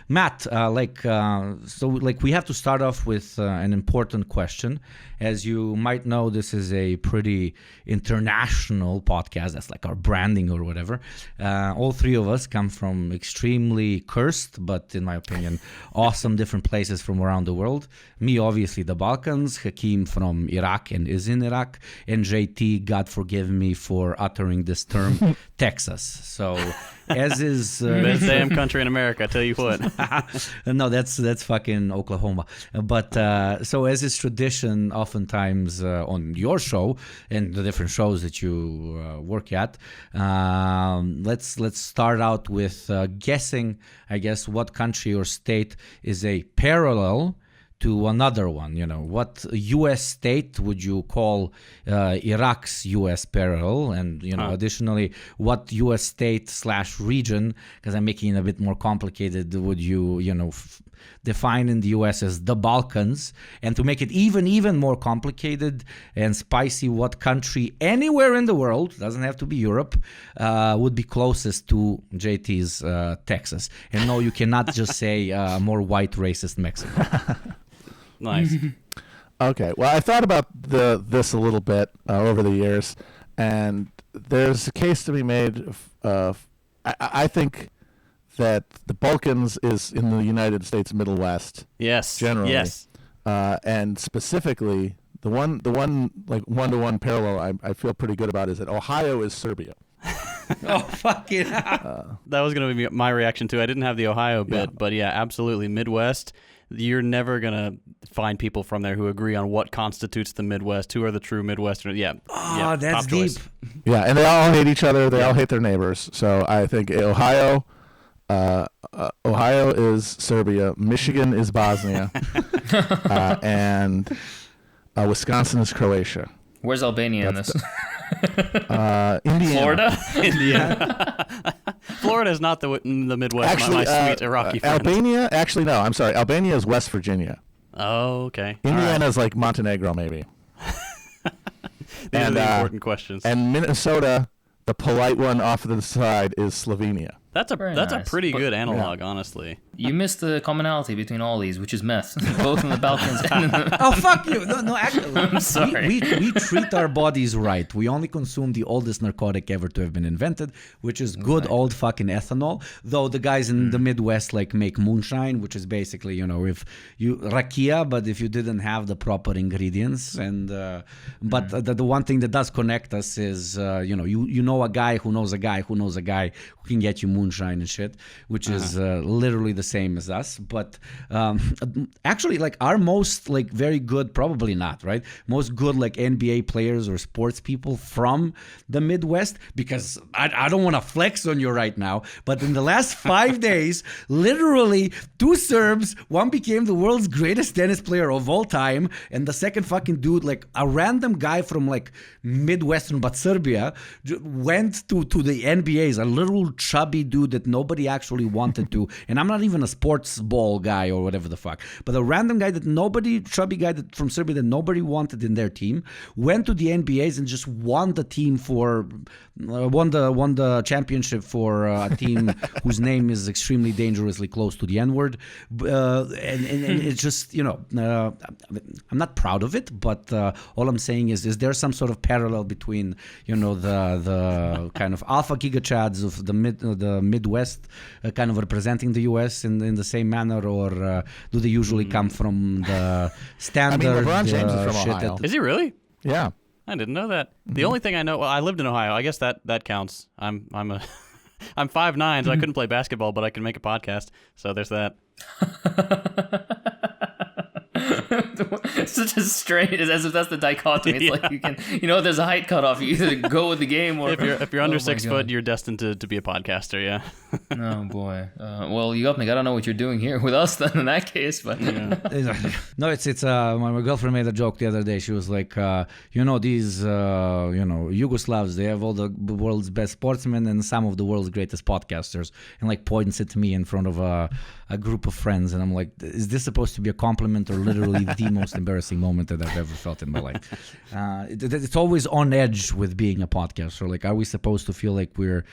Matt, we have to start off with an important question. As you might know, this is a pretty international podcast. That's like our branding or whatever. All three of us come from extremely cursed, but in my opinion, awesome different places from around the world. Me, obviously, the Balkans. Hakeem from Iraq and is in Iraq. And JT, God forgive me for uttering this term, Texas. So, as is... best damn country in America, I tell you what. No, that's fucking Oklahoma. But so as is tradition, oftentimes on your show and the different shows that you work at, let's start out with guessing, I guess, what country or state is a parallel to another one. What U.S. state would you call Iraq's U.S. parallel? And, additionally, what U.S. state / region, because I'm making it a bit more complicated, would you, define in the U.S. as the Balkans? And to make it even more complicated and spicy, what country anywhere in the world, doesn't have to be Europe, would be closest to JT's Texas? And no, you cannot just say more white racist Mexico. Nice. Okay. Well, I thought about this a little bit over the years, and there's a case to be made. I think that the Balkans is in the United States Middle West. Yes. Generally. Yes. And specifically, the one like one-to-one parallel I feel pretty good about is that Ohio is Serbia. Oh, fuck it. That was going to be my reaction too. I didn't have the Ohio bit, but yeah, absolutely. Midwest. You're never going to find people from there who agree on what constitutes the Midwest, who are the true Midwesterners. Yeah. Oh, that's deep. Choice. Yeah, and they all hate each other. They all hate their neighbors. So I think Ohio is Serbia, Michigan is Bosnia, and Wisconsin is Croatia. Where's Albania in this? Indiana. Florida? Indiana. Florida is not the Midwest. Actually, my sweet Iraqi friends. Albania. Actually, no. I'm sorry. Albania is West Virginia. Oh, okay. Indiana is like Montenegro, maybe. These are the important questions. And Minnesota, the polite one off to the side, is Slovenia. That's a nice. pretty good analog, honestly. You missed the commonality between all these, which is meth, both in the Balkans and in the... Oh, fuck you. No, actually, I'm sorry. We treat our bodies right. We only consume the oldest narcotic ever to have been invented, which is good old fucking ethanol. Though the guys in the Midwest make moonshine, which is basically, if you rakia, but if you didn't have the proper ingredients. And but the one thing that does connect us is, you know a guy who knows a guy who knows a guy who can get you moonshine and shit, which is literally the same as us. But actually, our most very good, probably not, right? Most good NBA players or sports people from the Midwest, because I don't want to flex on you right now, but in the last 5 days, literally 2 Serbs, one became the world's greatest tennis player of all time, and the second fucking dude, a random guy from Midwestern but Serbia, went to the NBA's, a little chubby dude that nobody actually wanted to, and I'm not even a sports ball guy or whatever the fuck, but a random guy chubby guy from Serbia that nobody wanted in their team, went to the NBA's and just won the team won the championship for a team whose name is extremely dangerously close to the N-word, and it's just, I'm not proud of it, but all I'm saying is there some sort of parallel between, the kind of alpha gigachads of the Midwest kind of representing the U.S. in the same manner, or do they usually come from the standard LeBron James is from shit? Ohio. Is he really? Yeah. I didn't know that. The only thing I know, I lived in Ohio. I guess that counts. I'm 5'9", so I couldn't play basketball, but I can make a podcast. So there's that. Such a straight, as if that's the dichotomy. It's like you can, there's a height cutoff. You either go with the game, or if you're under 6 foot, you're destined to be a podcaster. Yeah. Oh boy. Well, Yupnik, I don't know what you're doing here with us then in that case, but no, it's my girlfriend made a joke the other day. She was like, these Yugoslavs, they have all the world's best sportsmen and some of the world's greatest podcasters, and points it to me in front of a group of friends, and I'm like, is this supposed to be a compliment or literally the most embarrassing moment that I've ever felt in my life. It's always on edge with being a podcaster. Like, are we supposed to feel like we're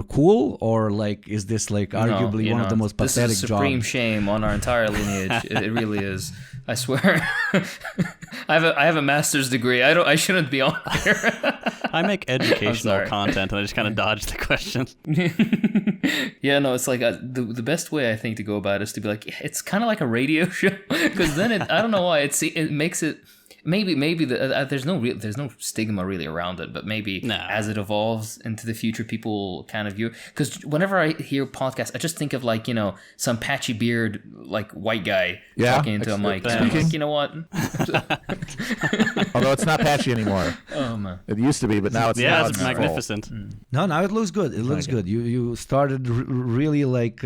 cool, or like is this like arguably one of the most pathetic This is supreme jobs? shame on our entire lineage. It really is. I swear. I have a master's degree. I shouldn't be on here. I make educational content, and I just kind of dodge the question. Yeah, no, it's like the best way I think to go about it is to be like, it's kind of like a radio show, because then I don't know why it makes it. Maybe there's no stigma really around it, but maybe as it evolves into the future, people kind of view. Because whenever I hear podcasts, I just think of like, some patchy beard like white guy talking into a mic. And I'm like, you know what? Although it's not patchy anymore. Oh man, It used to be, but now it's Yeah, now it's magnificent. No, now it looks good. It looks good. You started really like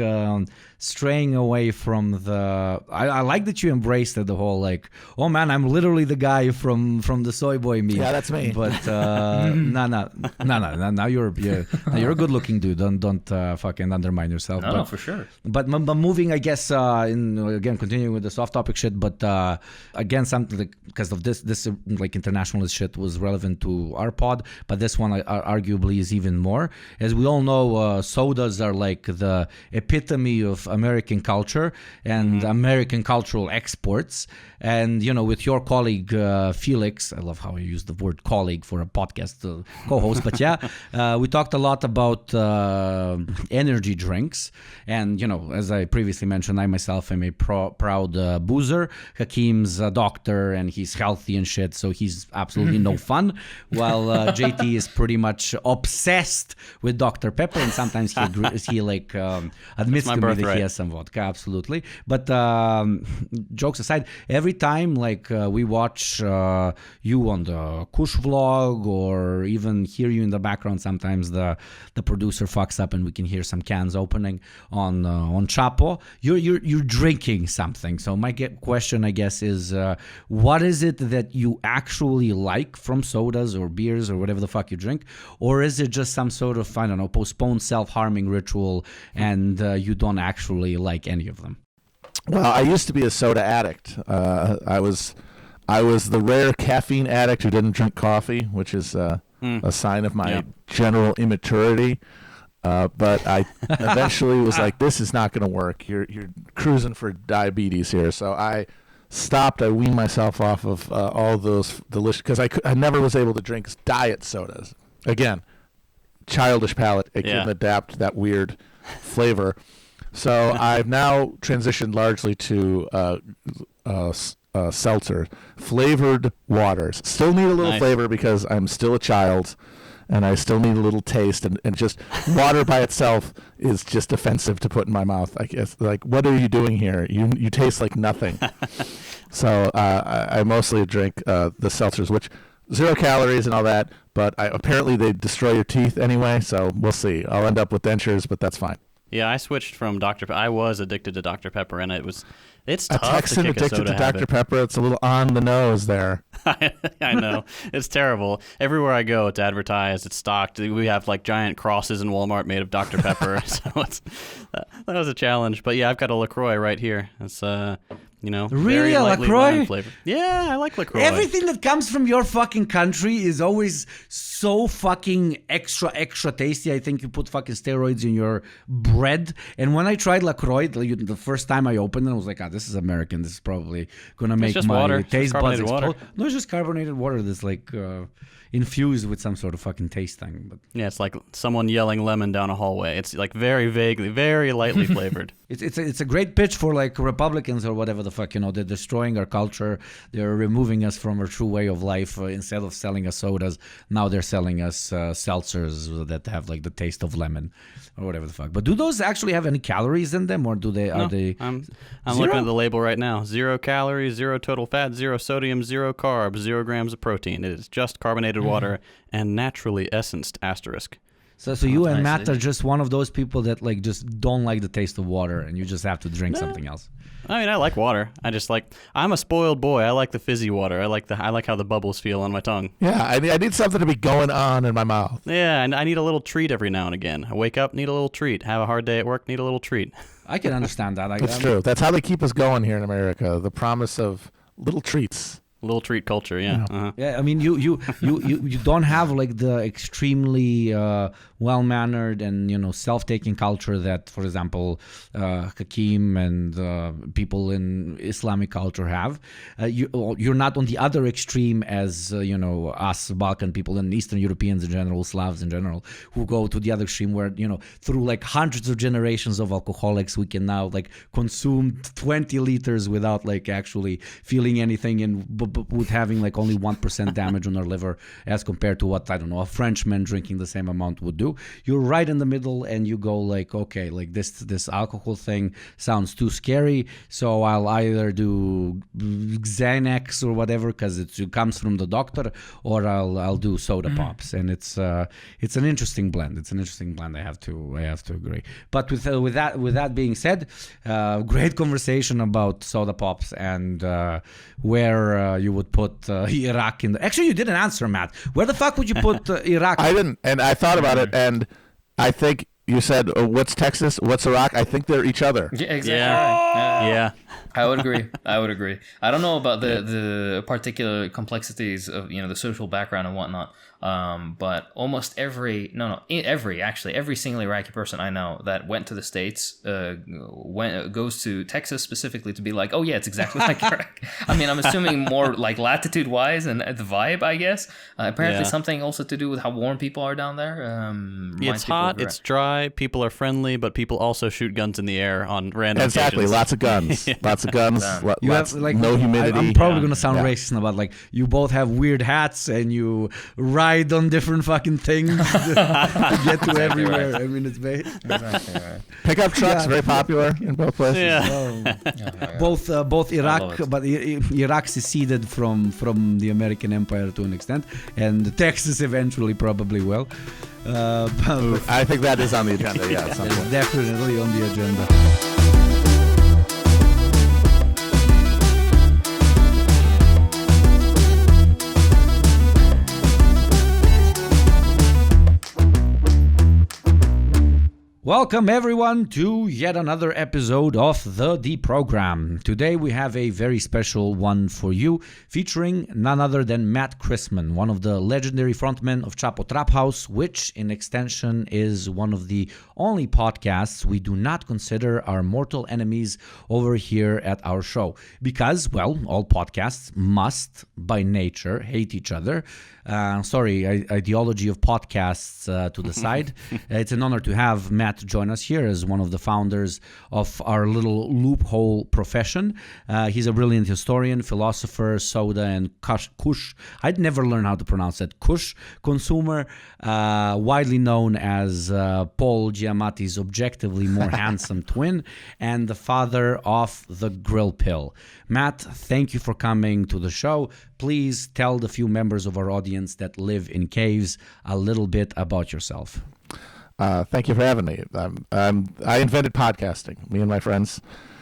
straying away from the. I like that you embraced it, the whole like, oh man, I'm literally the guy from the soy boy meme. Yeah, that's me. But no. Now you're a good looking dude. Don't fucking undermine yourself. no, for sure. But moving, I guess, again, continuing with the soft topic shit, but again, something because of this like internationalist shit was relevant to our pod, but this one arguably is even more. As we all know, sodas are like the epitome of American culture and American cultural exports. And, with your colleague, Felix, I love how you use the word colleague for a podcast co-host, but yeah, we talked a lot about energy drinks. And, as I previously mentioned, I myself am a proud boozer. Hakim's a doctor and he's healthy and shit, so he's absolutely no fun. While JT is pretty much obsessed with Dr. Pepper, and sometimes admits to me that he has some vodka, absolutely. But jokes aside, every time like we watch you on the Cush vlog, or even hear you in the background, sometimes the producer fucks up and we can hear some cans opening on Chapo. You're drinking something. So my question, I guess, is what is it that you actually like from sodas or beers or whatever the fuck you drink, or is it just some sort of, I don't know, postponed self-harming ritual and you don't actually like any of them? Well, I used to be a soda addict. I was the rare caffeine addict who didn't drink coffee, which is a sign of my general immaturity. But I eventually was like, this is not going to work. You're cruising for diabetes here. So I stopped. I weaned myself off of all those delicious, because I never was able to drink diet sodas. Again, childish palate. It couldn't adapt that weird flavor. So I've now transitioned largely to seltzer, flavored waters. Still need a little flavor because I'm still a child, and I still need a little taste. And just water by itself is just offensive to put in my mouth. I guess, like, what are you doing here? You taste like nothing. So I mostly drink the seltzers, which 0 calories and all that. But apparently they destroy your teeth anyway. So we'll see. I'll end up with dentures, but that's fine. Yeah, I switched from Dr. Pepper. I was addicted to Dr. Pepper, and it's tough a Texan to kick addicted a soda to Dr. habit. Pepper. It's a little on the nose there. I know. It's terrible. Everywhere I go, it's advertised, it's stocked. We have like giant crosses in Walmart made of Dr. Pepper. So that was a challenge. But yeah, I've got a LaCroix right here. It's Really, very a lightly LaCroix? lemon flavor. Yeah, I like LaCroix. Everything that comes from your fucking country is always so fucking extra tasty. I think you put fucking steroids in your bread. And when I tried LaCroix, the first time I opened it, I was like, this is American. This is probably gonna make just my water. taste buds Carbonated water. explode. No, it's just carbonated water that's like infused with some sort of fucking taste thing. But yeah, it's like someone yelling lemon down a hallway. It's like very vaguely, very lightly flavored. It's a great pitch for like Republicans or whatever the fuck, they're destroying our culture. They're removing us from our true way of life. Instead of selling us sodas, now they're selling us seltzers that have like the taste of lemon or whatever the fuck. But do those actually have any calories in them, or do they? No, Are they? I'm Zero? looking at the label right now. 0 calories, 0 total fat, 0 sodium, 0 carbs, 0 grams of protein. It is just carbonated water and naturally essenced asterisk. So you and nice, Matt are just one of those people that like just don't like the taste of water, and you just have to drink something else. I mean, I like water. I'm a spoiled boy. I like the fizzy water. I like how the bubbles feel on my tongue. Yeah, I need something to be going on in my mouth. Yeah, and I need a little treat every now and again. I wake up, need a little treat. Have a hard day at work, need a little treat. I can understand that. That's true. That's how they keep us going here in America. The promise of little treats. Little treat culture, yeah. Uh-huh. Yeah, I mean, you don't have like the extremely well-mannered and self-taking culture that, for example, Hakim and people in Islamic culture have. You're not on the other extreme as us Balkan people and Eastern Europeans in general, Slavs in general, who go to the other extreme where through like hundreds of generations of alcoholics, we can now like consume 20 liters without like actually feeling anything and with having like only 1% damage on our liver as compared to what, I don't know, a Frenchman drinking the same amount would do. You're right in the middle and you go like, okay, like this alcohol thing sounds too scary, so I'll either do Xanax or whatever because it comes from the doctor, or I'll do soda pops, and it's an interesting blend. It's an interesting blend. I have to agree. But with that being said, great conversation about soda pops and where you would put Iraq in. Actually, you didn't answer, Matt. Where the fuck would you put Iraq? I didn't, and I thought about it, and I think you said, what's Texas? What's Iraq? I think they're each other. Yeah, exactly. Yeah. Yeah. I would agree. I don't know about the particular complexities of the social background and whatnot. But almost every single Iraqi person I know that went to the States goes to Texas specifically to be like, oh yeah, it's exactly like Iraq. I mean, I'm assuming more like latitude wise and the vibe, I guess. Apparently something also to do with how warm people are down there. It's hot, it's dry, people are friendly, but people also shoot guns in the air on random Exactly, occasions. lots of guns. Lots of guns. You have like no humidity. I'm probably gonna sound racist about like you both have weird hats and you ride on different fucking things to get to everywhere. Right. I mean, it's exactly right. Pickup trucks very popular in both places. Yeah. Both Iraq, but Iraq seceded from the American Empire to an extent, and Texas eventually probably will. I think that is on the agenda. Yeah, at some it's point. definitely on the agenda. Welcome everyone to yet another episode of the Deprogram. Today we have a very special one for you, featuring none other than Matt Christman, one of the legendary frontmen of Chapo Trap House, which in extension is one of the only podcasts we do not consider our mortal enemies over here at our show. Because, well, all podcasts must, by nature, hate each other. Ideology of podcasts to the side. It's an honor to have Matt join us here as one of the founders of our little loophole profession. He's a brilliant historian, philosopher, soda and Cush. I'd never learned how to pronounce that. Cush consumer, widely known as Paul Giamatti's objectively more handsome twin, and the father of the grill pill. Matt, thank you for coming to the show. Please tell the few members of our audience that live in caves a little bit about yourself. Thank you for having me. I invented podcasting. Me and my friends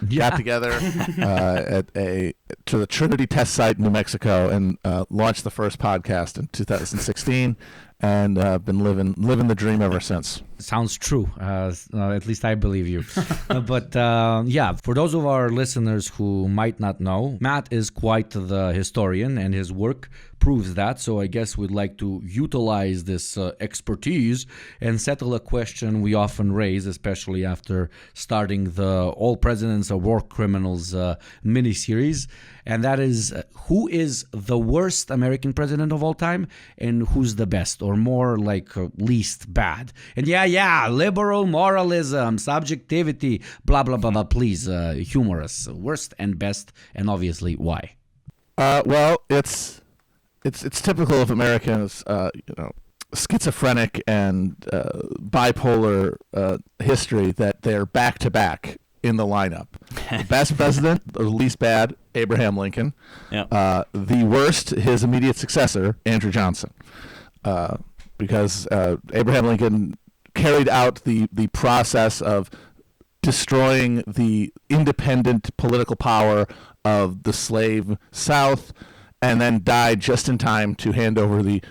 got together to the Trinity test site in New Mexico and launched the first podcast in 2016, and been living the dream ever since. Sounds true. At least I believe you. But for those of our listeners who might not know, Matt is quite the historian, and his work proves that. So I guess we'd like to utilize this expertise and settle a question we often raise, especially after starting the All Presidents Are War Criminals miniseries. And that is, who is the worst American president of all time and who's the best, or more like least bad? And liberal moralism, subjectivity, blah, blah, blah, blah. Please, humorous, worst and best, and obviously why? Well, it's typical of Americans, schizophrenic and bipolar history that they're back to back in the lineup. The best president, the least bad, Abraham Lincoln. Yeah. The worst, his immediate successor, Andrew Johnson. Because Abraham Lincoln carried out the process of destroying the independent political power of the slave South, and then died just in time to hand over the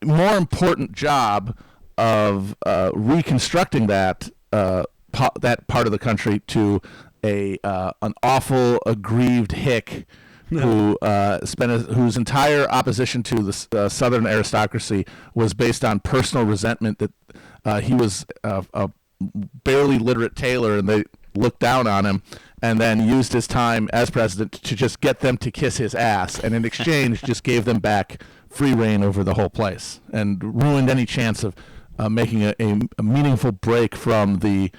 more important job of reconstructing that that part of the country to an awful, aggrieved hick who whose entire opposition to the Southern aristocracy was based on personal resentment that he was a barely literate tailor and they looked down on him, and then used his time as president to just get them to kiss his ass, and in exchange just gave them back free reign over the whole place and ruined any chance of making a meaningful break from the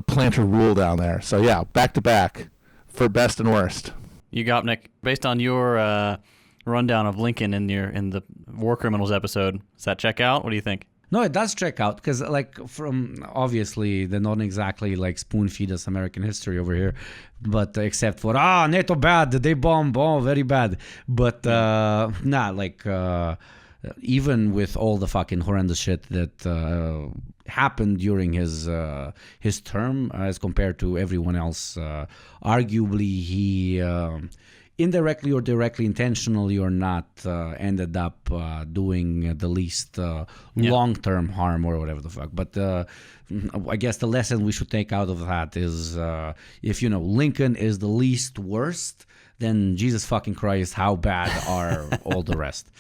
planter rule down there. So yeah, back to back for best and worst. You got Nick. Based on your rundown of Lincoln in the War Criminals episode, does that check out? What do you think? No, it does check out because, like, from obviously they don't exactly like spoon feed us American history over here, but except for NATO bad, they bomb, very bad. But even with all the fucking horrendous shit that happened during his term as compared to everyone else, arguably he indirectly or directly, intentionally or not, ended up doing the least long-term harm or whatever the fuck. But I guess the lesson we should take out of that is if Lincoln is the least worst, then Jesus fucking Christ, how bad are all the rest?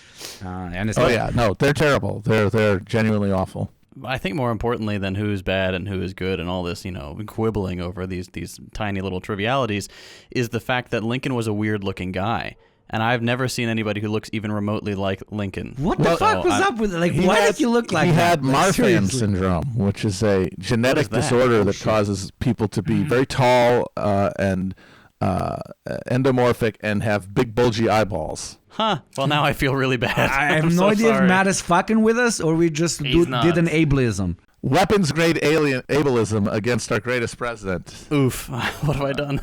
And it's they're terrible. They're genuinely awful. I think more importantly than who's bad and who is good and all this, quibbling over these tiny little trivialities, is the fact that Lincoln was a weird-looking guy. And I've never seen anybody who looks even remotely like Lincoln. What the fuck was up with it? Like, why did you look like that? He had Marfan syndrome, which is a genetic disorder that causes people to be very tall and endomorphic and have big bulgy eyeballs. Huh. Well, now I feel really bad. I have no idea if Matt is fucking with us or we just did an ableism. Weapons-grade ableism against our greatest president. Oof. What have I done?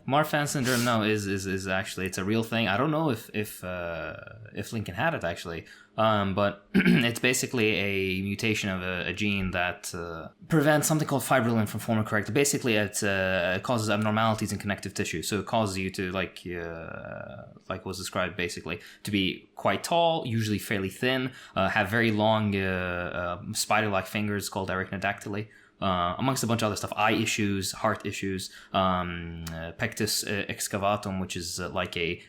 Marfan syndrome, no, is actually, it's a real thing. I don't know if Lincoln had it actually, but it's basically a mutation of a gene that prevents something called fibrillin from forming correctly. Basically, it causes abnormalities in connective tissue, so it causes you to like was described, basically to be quite tall, usually fairly thin, have very long spider-like fingers called arachnodactyly. Amongst a bunch of other stuff, eye issues, heart issues, pectus excavatum, which is like a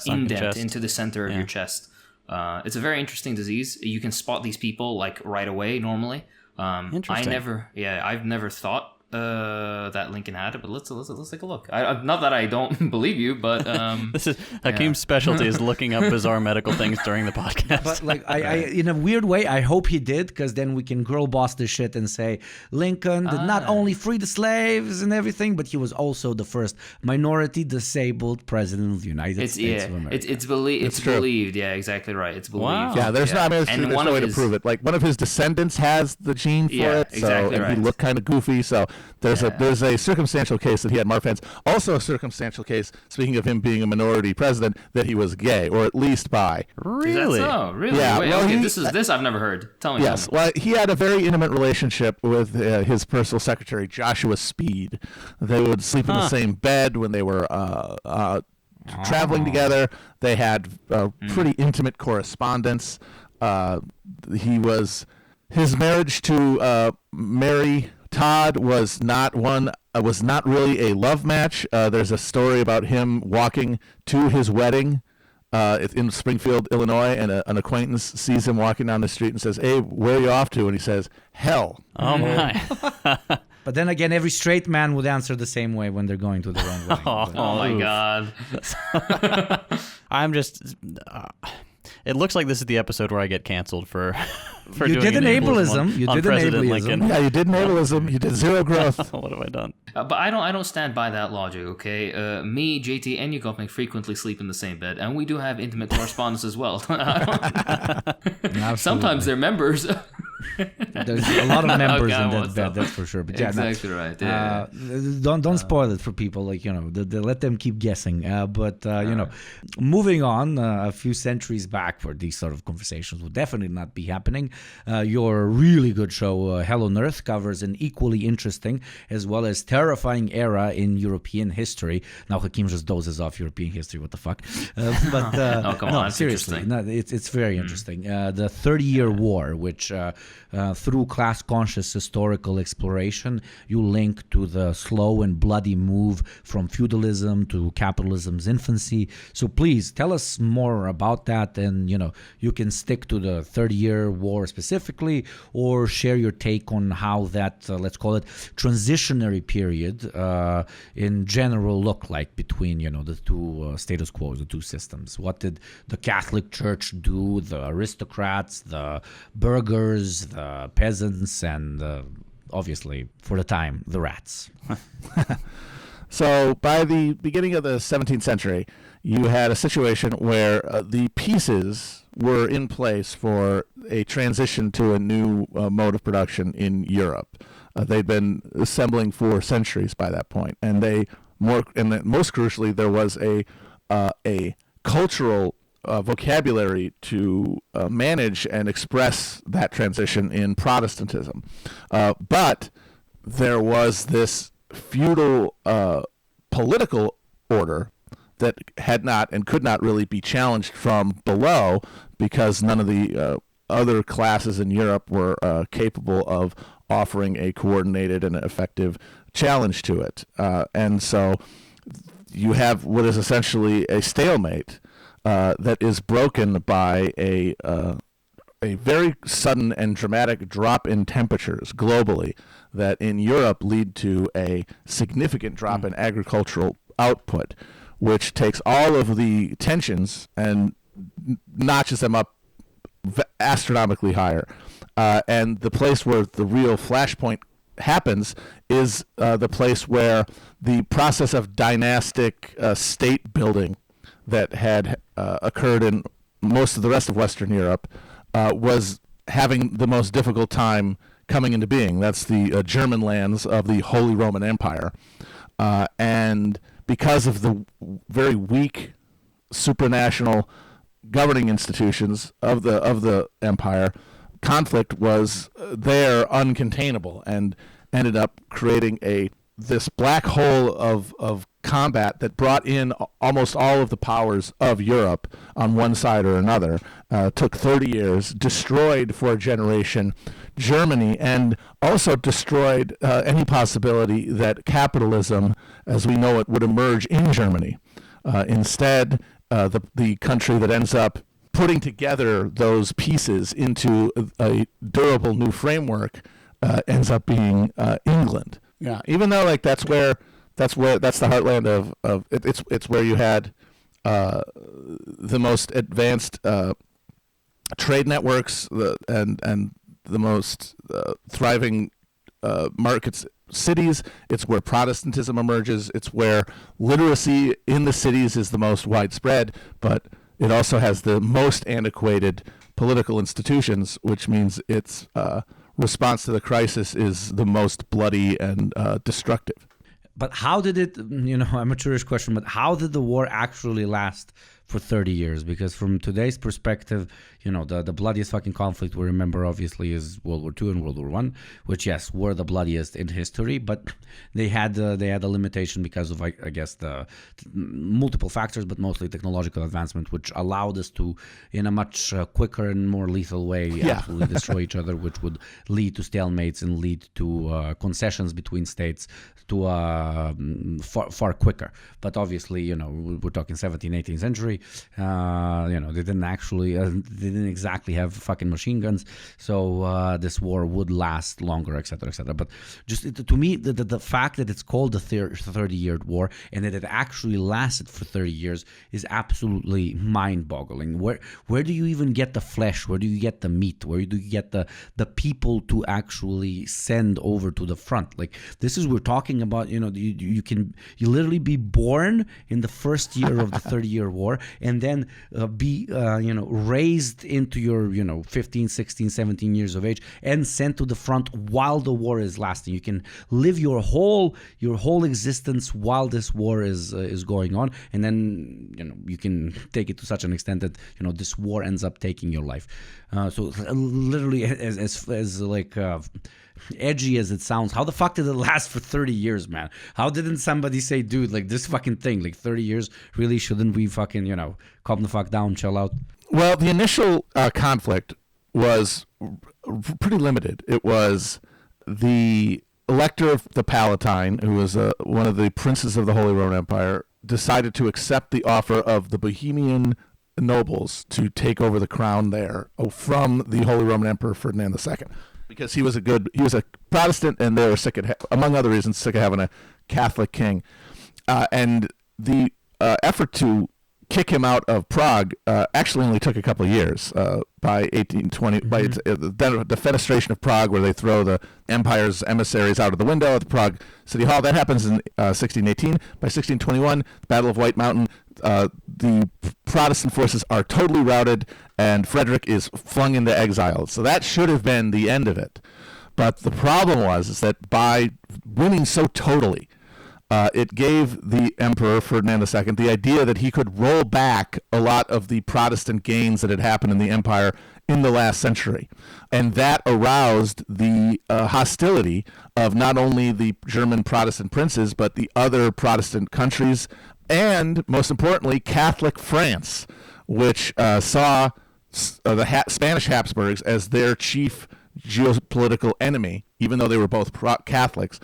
indent into the center of your chest. It's a very interesting disease. You can spot these people like right away normally. Interesting. I've never thought that Lincoln had it, but let's take a look. Not that I don't believe you, but this is Hakeem's specialty is looking up bizarre medical things during the podcast. But like, I in a weird way, I hope he did, because then we can girl boss this shit and say Lincoln did not only free the slaves and everything, but he was also the first minority disabled president of the United States of America. It's believed. Yeah, exactly right. It's believed. Wow. Yeah, there's no way to prove it. Like, one of his descendants has the gene for it, exactly right. He looked kind of goofy, so. There's a circumstantial case that he had Marfan's. Also a circumstantial case, speaking of him being a minority president, that he was gay, or at least bi. Really? Is that so? Really? Yeah. Wait, well, okay, this I've never heard. Tell me. Yes. Well, he had a very intimate relationship with his personal secretary, Joshua Speed. They would sleep in the same bed when they were traveling together. They had pretty intimate correspondence. His marriage to Mary Todd was not really a love match. There's a story about him walking to his wedding in Springfield, Illinois, and an acquaintance sees him walking down the street and says, "Hey, where are you off to?" And he says, "Hell." Oh my. But then again, every straight man would answer the same way when they're going to their own wedding. Oh my God. I'm just. It looks like this is the episode where I get canceled for you doing did an ableism. You did President Lincoln. Yeah, you did an ableism. You did zero growth. What have I done? But I don't stand by that logic, okay? Me, JT, and Yugopnik frequently sleep in the same bed, and we do have intimate correspondence as well. Sometimes they're members. There's a lot of members God, in that what's bed, up? that's for sure. But yeah, Exactly right. Yeah. don't spoil it for people. Like, let them keep guessing. But moving on a few centuries back, where these sort of conversations would definitely not be happening. Your really good show, Hell on Earth, covers an equally interesting as well as terrifying era in European history. Now Hakeem just dozes off European history. What the fuck? Oh, come on, it's seriously, interesting. it's very interesting. The 30-Year War, which through class-conscious historical exploration, you link to the slow and bloody move from feudalism to capitalism's infancy. So please tell us more about that, and you can stick to the 30-Year War specifically, or share your take on how that let's call it transitionary period in general look like between the two status quos, the two systems. What did the Catholic Church do, the aristocrats, the burghers, the peasants, and obviously for the time the rats? So by the beginning of the 17th century, you had a situation where the pieces were in place for a transition to a new mode of production in Europe. They'd been assembling for centuries by that point, and most crucially, there was a cultural vocabulary to manage and express that transition in Protestantism. But there was this feudal political order that had not and could not really be challenged from below, because none of the other classes in Europe were capable of offering a coordinated and effective challenge to it. And so you have what is essentially a stalemate that is broken by a very sudden and dramatic drop in temperatures globally that in Europe lead to a significant drop in agricultural output, which takes all of the tensions and notches them up astronomically higher. And the place where the real flashpoint happens is the place where the process of dynastic state building that had occurred in most of the rest of Western Europe was having the most difficult time coming into being. That's the German lands of the Holy Roman Empire. And because of the very weak supranational governing institutions of the empire, conflict was there uncontainable and ended up creating this black hole of combat that brought in almost all of the powers of Europe on one side or another. Took 30 years, destroyed for a generation Germany, and also destroyed any possibility that capitalism as we know it would emerge in Germany. Instead, the country that ends up putting together those pieces into a durable new framework ends up being England. Yeah, even though that's the heartland of it's where you had the most advanced trade networks and the most thriving markets, cities. It's where Protestantism emerges. It's where literacy in the cities is the most widespread, but it also has the most antiquated political institutions, which means its response to the crisis is the most bloody and destructive. But how did it, I'm a curious question, but how did the war actually last for 30 years? Because from today's perspective, the bloodiest fucking conflict we remember obviously is World War II and World War I, which yes, were the bloodiest in history, but they had a limitation because of, I guess, the multiple factors, but mostly technological advancement, which allowed us to, in a much quicker and more lethal way, absolutely destroy each other, which would lead to stalemates and lead to concessions between states to far quicker. But obviously, we're talking 17th, 18th century. They didn't actually, they didn't exactly have fucking machine guns, so this war would last longer, etc., etc. But just to me, the fact that it's called the 30-Year War and that it actually lasted for 30 years is absolutely mind-boggling. Where do you even get the flesh? Where do you get the meat? Where do you get the people to actually send over to the front? Like, this is, we're talking about, you can literally be born in the first year of the 30-Year War and then be raised into your 15, 16, 17 years of age and sent to the front while the war is lasting. You can live your whole existence while this war is going on, and then you can take it to such an extent that this war ends up taking your life. So literally, as like edgy as it sounds, how the fuck did it last for 30 years, man? How didn't somebody say, dude, like this fucking thing, like 30 years, really shouldn't we fucking calm the fuck down, chill out? Well, the initial conflict was pretty limited. It was the Elector of the Palatine, who was one of the princes of the Holy Roman Empire, decided to accept the offer of the Bohemian nobles to take over the crown there from the Holy Roman Emperor Ferdinand II, because he was a Protestant, and they were among other reasons, sick of having a Catholic king. And the effort to kick him out of Prague actually only took a couple of years. By 1820, by the defenestration of Prague, where they throw the empire's emissaries out of the window at the Prague City Hall, that happens in 1618. By 1621, the Battle of White Mountain, the Protestant forces are totally routed, and Frederick is flung into exile. So that should have been the end of it. But the problem is that by winning so totally, it gave the Emperor Ferdinand II the idea that he could roll back a lot of the Protestant gains that had happened in the empire in the last century. And that aroused the hostility of not only the German Protestant princes, but the other Protestant countries, and most importantly, Catholic France, which saw the Spanish Habsburgs as their chief geopolitical enemy, even though they were both Catholics.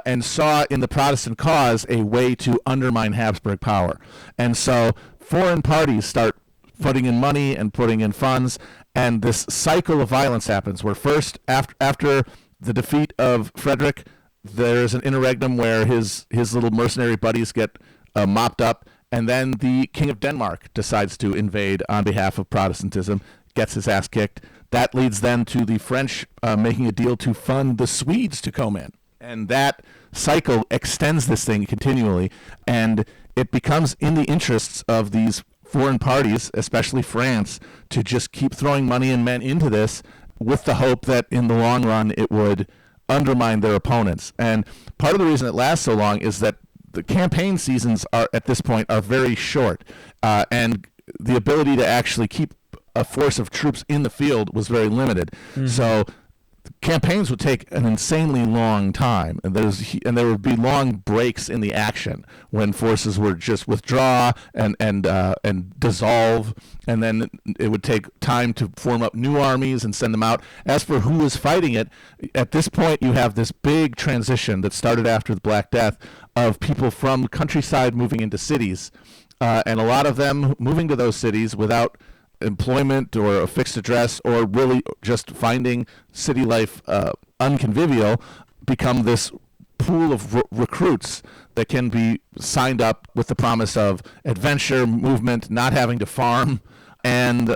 And saw in the Protestant cause a way to undermine Habsburg power. And so foreign parties start putting in money and putting in funds, and this cycle of violence happens, where first, after the defeat of Frederick, there's an interregnum where his little mercenary buddies get mopped up, and then the King of Denmark decides to invade on behalf of Protestantism, gets his ass kicked. That leads then to the French making a deal to fund the Swedes to come in. And that cycle extends this thing continually, and it becomes in the interests of these foreign parties, especially France, to just keep throwing money and men into this with the hope that in the long run it would undermine their opponents. And part of the reason it lasts so long is that the campaign seasons at this point are very short, and the ability to actually keep a force of troops in the field was very limited. Mm-hmm. So campaigns would take an insanely long time, and there would be long breaks in the action when forces would just withdraw and dissolve, and then it would take time to form up new armies and send them out. As for who was fighting it, at this point you have this big transition that started after the Black Death of people from countryside moving into cities, and a lot of them moving to those cities without employment or a fixed address, or really just finding city life unconvivial, become this pool of recruits that can be signed up with the promise of adventure, movement, not having to farm, and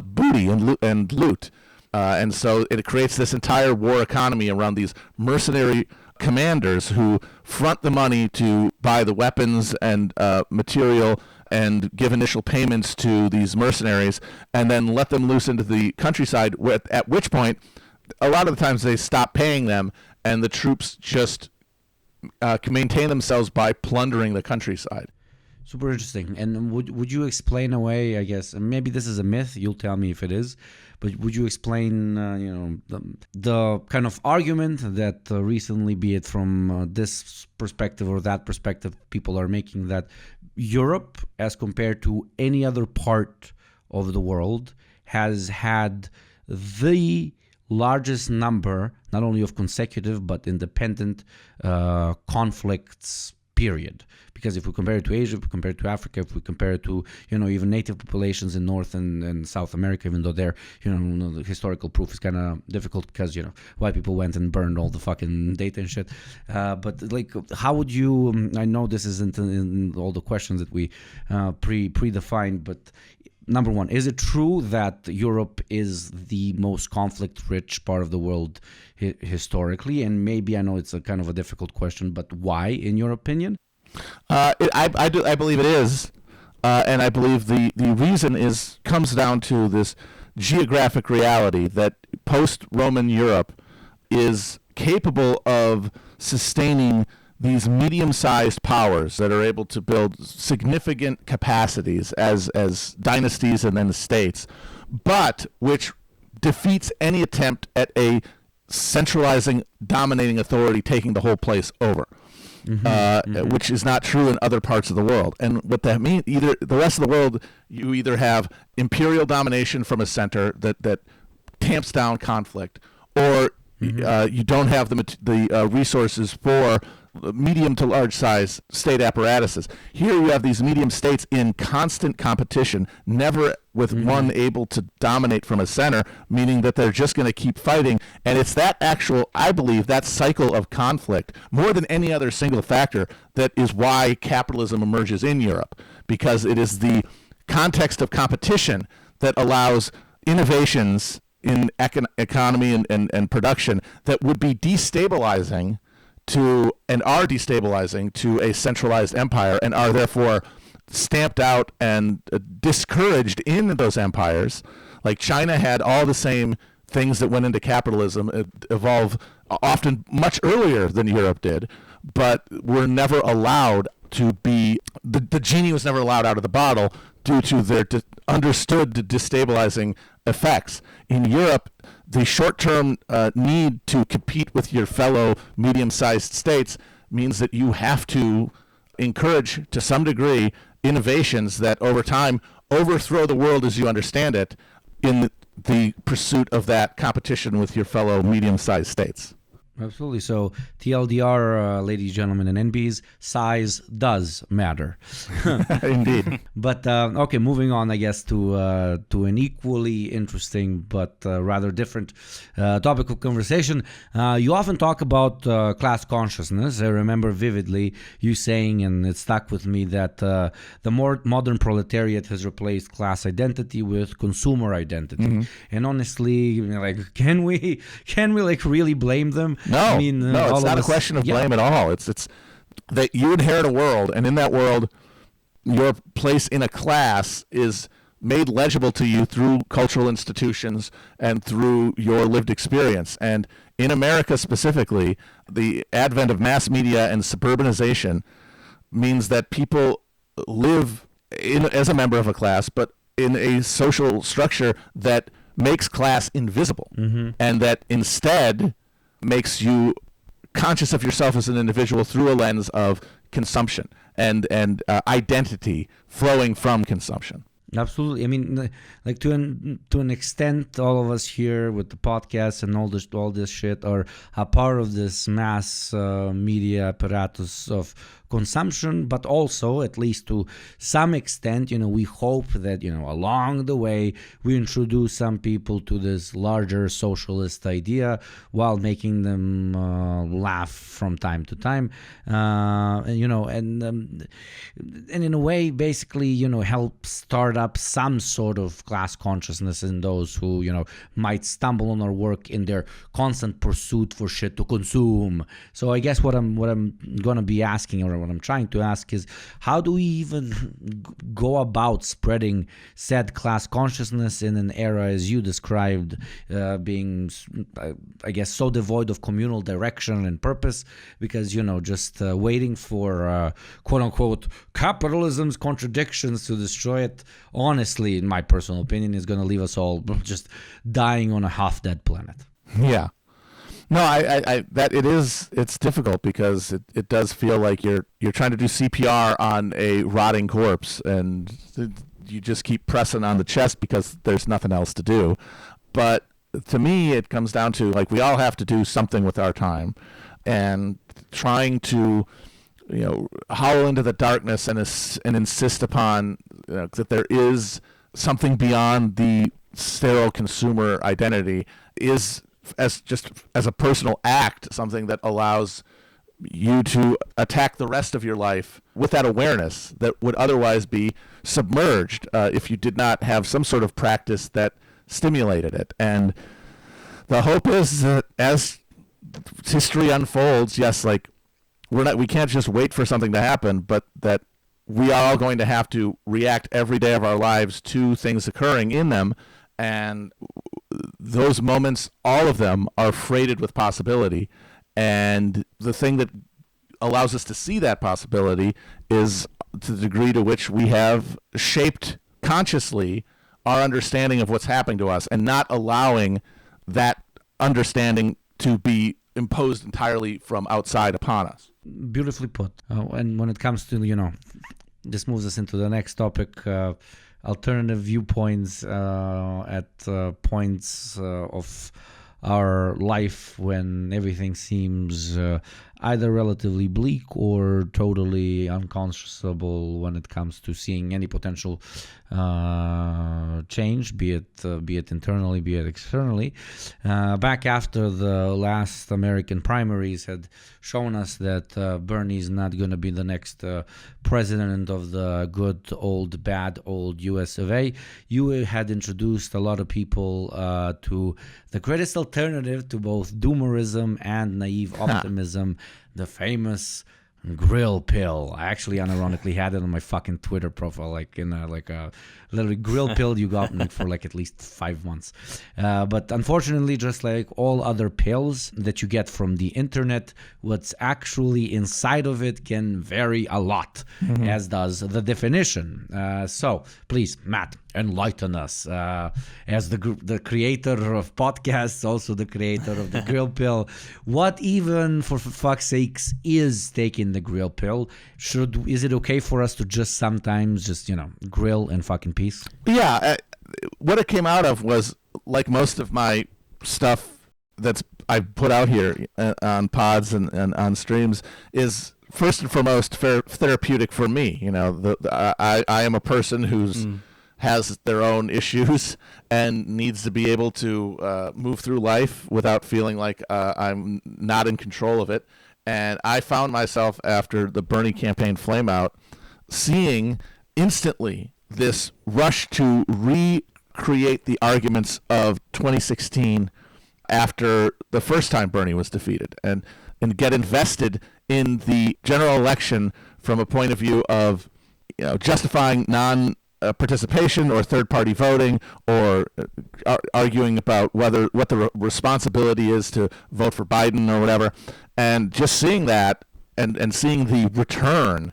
booty and loot. And so it creates this entire war economy around these mercenary commanders who front the money to buy the weapons and material and give initial payments to these mercenaries, and then let them loose into the countryside, at which point, a lot of the times they stop paying them, and the troops just can maintain themselves by plundering the countryside. Super interesting. And would you explain away, I guess, and maybe this is a myth, you'll tell me if it is, but would you explain, the kind of argument that recently, be it from this perspective or that perspective, people are making that Europe, as compared to any other part of the world, has had the largest number, not only of consecutive but independent conflicts, period. Because if we compare it to Asia, if we compare it to Africa, if we compare it to, even native populations in North and South America, even though there, the historical proof is kind of difficult because, white people went and burned all the fucking data and shit. But like, how would you, I know this isn't in all the questions that we predefined, but number one, is it true that Europe is the most conflict-rich part of the world historically? And maybe, I know it's a kind of a difficult question, but why, in your opinion? I believe it is. And I believe the reason comes down to this geographic reality that post-Roman Europe is capable of sustaining these medium-sized powers that are able to build significant capacities as dynasties and then states, but which defeats any attempt at a centralizing, dominating authority taking the whole place over. Which is not true in other parts of the world. And what that means, either the rest of the world, you either have imperial domination from a center that tamps down conflict, or you don't have the resources for medium to large size state apparatuses. Here you have these medium states in constant competition, never with one able to dominate from a center, meaning that they're just going to keep fighting. And it's that I believe, that cycle of conflict, more than any other single factor, that is why capitalism emerges in Europe, because it is the context of competition that allows innovations in economy and production that would be destabilizing and are destabilizing to a centralized empire, and are therefore stamped out and discouraged in those empires. Like China had all the same things that went into capitalism evolve often much earlier than Europe did, but were never allowed to be, the genie was never allowed out of the bottle due to their understood destabilizing effects. In Europe, the short-term need to compete with your fellow medium-sized states means that you have to encourage, to some degree, innovations that over time overthrow the world as you understand it in the pursuit of that competition with your fellow medium-sized states. Absolutely. So TLDR, ladies, gentlemen, and NBs, size does matter. Indeed. But okay, moving on, I guess, to an equally interesting but rather different topic of conversation. You often talk about class consciousness. I remember vividly you saying, and it stuck with me, that the more modern proletariat has replaced class identity with consumer identity. And honestly, like, can we like really blame them? No, I mean, no, it's not a question of blame at all. It's that you inherit a world, and in that world, your place in a class is made legible to you through cultural institutions and through your lived experience. And in America specifically, the advent of mass media and suburbanization means that people live as a member of a class, but in a social structure that makes class invisible, and that instead makes you conscious of yourself as an individual through a lens of consumption and identity flowing from consumption. Absolutely. I mean, like to an extent, all of us here with the podcast and all this shit are a part of this mass media apparatus of consumption, but also, at least to some extent, we hope that, along the way, we introduce some people to this larger socialist idea while making them laugh from time to time, and in a way, basically, help start up some sort of class consciousness in those who, might stumble on our work in their constant pursuit for shit to consume. So I guess what I'm gonna be asking, or what I'm trying to ask, is how do we even go about spreading said class consciousness in an era, as you described, being, I guess, so devoid of communal direction and purpose, because, just waiting for quote-unquote capitalism's contradictions to destroy it, honestly, in my personal opinion, is going to leave us all just dying on a half-dead planet. Yeah. No, it's difficult because it does feel like you're trying to do CPR on a rotting corpse, and you just keep pressing on the chest because there's nothing else to do. But to me, it comes down to, like, we all have to do something with our time, and trying to howl into the darkness and insist upon that there is something beyond the sterile consumer identity is, as a personal act, something that allows you to attack the rest of your life with that awareness that would otherwise be submerged if you did not have some sort of practice that stimulated it. And the hope is that as history unfolds, yes, like we can't just wait for something to happen, but that we are all going to have to react every day of our lives to things occurring in them. And those moments, all of them, are freighted with possibility. And the thing that allows us to see that possibility is to the degree to which we have shaped consciously our understanding of what's happening to us, and not allowing that understanding to be imposed entirely from outside upon us. Beautifully put. And when it comes to, this moves us into the next topic, alternative viewpoints at points of our life when everything seems either relatively bleak or totally unconscionable when it comes to seeing any potential change, be it internally, be it externally. Back after the last American primaries had shown us that Bernie's not going to be the next president of the good old, bad old US of A, you had introduced a lot of people to the greatest alternative to both doomerism and naive optimism, the famous grill pill. I actually unironically had it on my fucking Twitter profile, literally grill pill you got me for at least 5 months. But unfortunately, just like all other pills that you get from the internet, what's actually inside of it can vary a lot, as does the definition. So please, Matt, enlighten us. As the creator of podcasts, also the creator of the grill pill, what even, for fuck's sakes, is taking the grill pill? Is it okay for us to just sometimes grill and fucking peace? Yeah, what it came out of was, like most of my stuff that's I put out here on pods and on streams, is first and foremost therapeutic for me. I am a person who's has their own issues and needs to be able to move through life without feeling like I'm not in control of it. And I found myself, after the Bernie campaign flameout, seeing instantly this rush to recreate the arguments of 2016 after the first time Bernie was defeated, and get invested in the general election from a point of view of justifying non-participation or third-party voting, or arguing about what the responsibility is to vote for Biden or whatever. And just seeing that and seeing the return,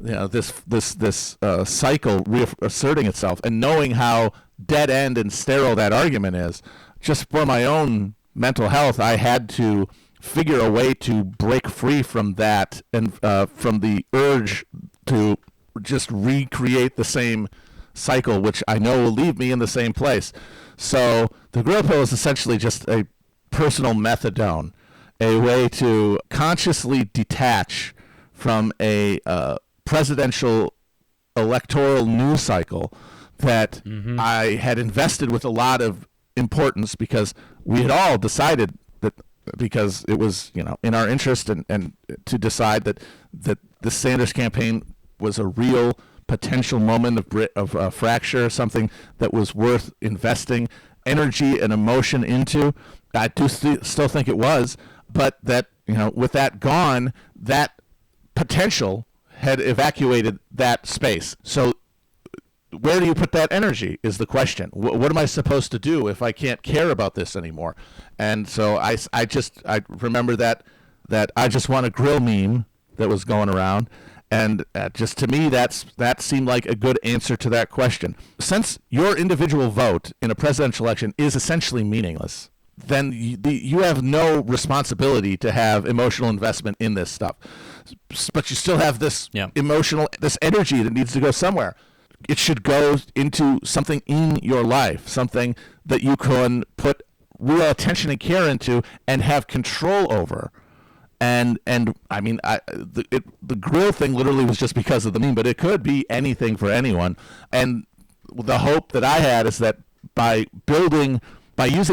this cycle reasserting itself, and knowing how dead end and sterile that argument is, just for my own mental health, I had to figure a way to break free from that, and from the urge to just recreate the same cycle, which I know will leave me in the same place. So the grill pill is essentially just a personal methadone, a way to consciously detach from a presidential electoral news cycle that I had invested with a lot of importance, because we had all decided that, because it was in our interest and to decide that the Sanders campaign was a real potential moment of fracture, something that was worth investing energy and emotion into. I do still think it was, but that with that gone, that potential had evacuated that space. So where do you put that energy is the question. What am I supposed to do if I can't care about this anymore? And so I remember that I just want a grill meme that was going around. And just to me, that seemed like a good answer to that question. Since your individual vote in a presidential election is essentially meaningless, then you have no responsibility to have emotional investment in this stuff. But you still have this this energy that needs to go somewhere. It should go into something in your life, something that you can put real attention and care into and have control over. And I mean, the grill thing literally was just because of the meme, but it could be anything for anyone. And the hope that I had is that by using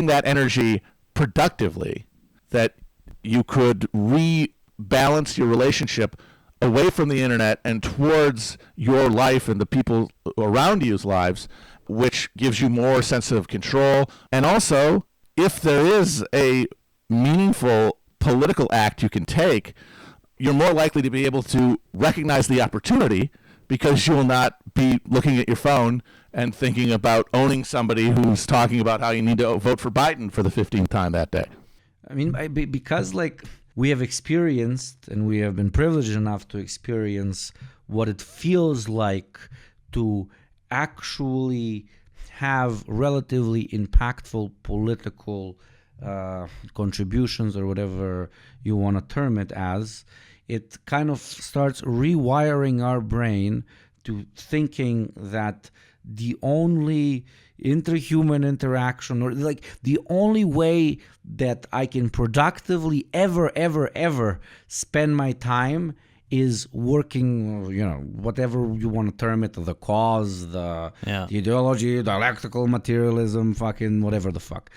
that energy productively, that you could rebalance your relationship away from the internet and towards your life and the people around you's lives, which gives you more sense of control. And also, if there is a meaningful political act you can take, you're more likely to be able to recognize the opportunity because you will not be looking at your phone and thinking about owning somebody who's talking about how you need to vote for Biden for the 15th time that day. I mean, because like we have experienced and we have been privileged enough to experience what it feels like to actually have relatively impactful political contributions or whatever you want to term it as, it kind of starts rewiring our brain to thinking that the only interhuman interaction, or like the only way that I can productively ever spend my time is working, whatever you want to term it, the cause, the ideology, the electrical materialism, fucking whatever the fuck.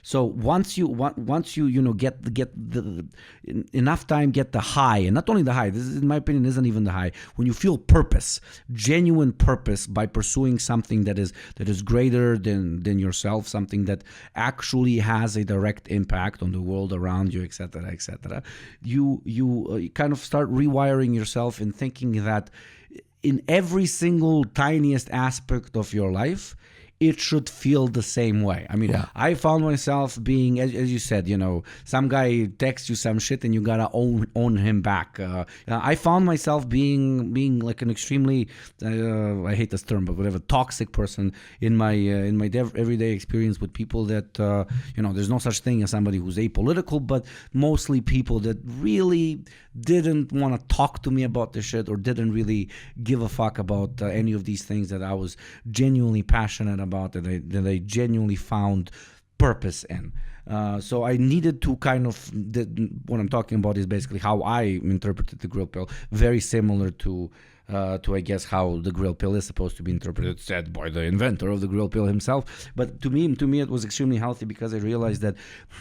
So once you get the enough time, get the high, and not only the high, this is, in my opinion, isn't even the high. When you feel purpose, genuine purpose by pursuing something that is greater than yourself, something that actually has a direct impact on the world around you, etc., you kind of start rewiring yourself and thinking that in every single tiniest aspect of your life, it should feel the same way. I mean, I found myself being, as you said, some guy texts you some shit and you gotta own him back. I found myself being like an extremely, I hate this term, but whatever, toxic person in my everyday experience with people that, there's no such thing as somebody who's apolitical, but mostly people that really didn't want to talk to me about this shit or didn't really give a fuck about any of these things that I was genuinely passionate about, that I genuinely found purpose in. So I needed to kind of, what I'm talking about is basically how I interpreted the grill pill, very similar to I guess how the grill pill is supposed to be interpreted, said by the inventor of the grill pill himself. But to me it was extremely healthy because I realized that,